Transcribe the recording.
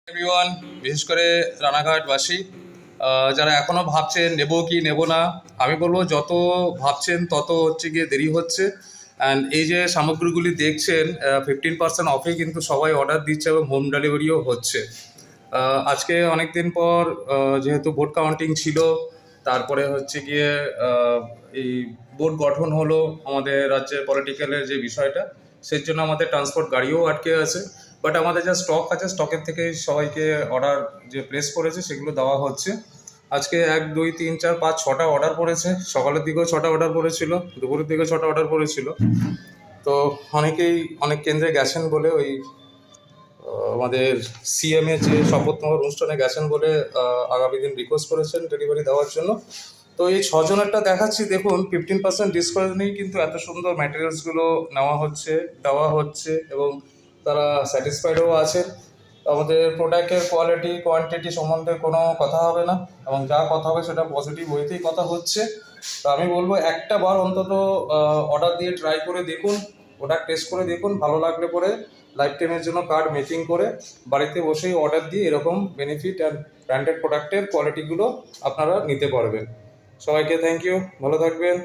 Everyone, বিশেষ করে রানাঘাটবাসী যারা এখনও ভাবছেন নেব কি নেব না, আমি বলবো যত ভাবছেন তত হচ্ছে গিয়ে দেরি হচ্ছে। অ্যান্ড এই যে সামগ্রীগুলি দেখছেন 15% অফে কিন্তু সবাই অর্ডার দিচ্ছে এবং হোম ডেলিভারিও হচ্ছে। আজকে অনেক দিন পর যেহেতু ভোট কাউন্টিং ছিল, তারপরে হচ্ছে গিয়ে এই বোর্ড গঠন হলো আমাদের রাজ্যের পলিটিক্যালের যে বিষয়টা, সেই জন্য আমাদের ট্রান্সপোর্ট গাড়িও আটকে আছে। বাট আমাদের যা স্টক আছে, স্টকের থেকে সবাইকে অর্ডার যে প্লেস করেছে সেগুলো দেওয়া হচ্ছে। আজকে 1 2 3 4 5 6টা অর্ডার পড়েছে। সকালের দিকেও 6টা অর্ডার পড়েছিল, দুপুরের দিকেও 6টা অর্ডার পড়েছিল। তো অনেকেই অনেক কেন্দ্রে গেছেন বলে ওই আমাদের সিএম এর যে শপথ নেওয়ার অনুষ্ঠানে গেছেন বলে আগামী দিন রিকোয়েস্ট করেছেন ডেলিভারি দেওয়ার জন্য। তো এই ছজনেরটা দেখাচ্ছি, দেখুন 15% ডিসকাউন্ট নিয়ে কিন্তু এত সুন্দর ম্যাটেরিয়ালসগুলো নেওয়া হচ্ছে, দেওয়া হচ্ছে এবং তারা স্যাটিসফাইডও আছেন। আমাদের প্রোডাক্টের কোয়ালিটি কোয়ান্টিটি সম্বন্ধে কোনো কথা হবে না, এবং যা কথা হবে সেটা পজিটিভ ওয়েতেই কথা হচ্ছে। তো আমি বলবো একটা বার অন্তত অর্ডার দিয়ে ট্রাই করে দেখুন, প্রোডাক্ট টেস্ট করে দেখুন, ভালো লাগলে পরে লাইফ টাইমের জন্য কার্ড মেকিং করে বাড়িতে বসেই অর্ডার দিয়ে এরকম বেনিফিট অ্যান্ড ব্র্যান্ডেড প্রোডাক্টের কোয়ালিটিগুলো আপনারা নিতে পারবেন। সবাইকে থ্যাংক ইউ, ভালো থাকবেন।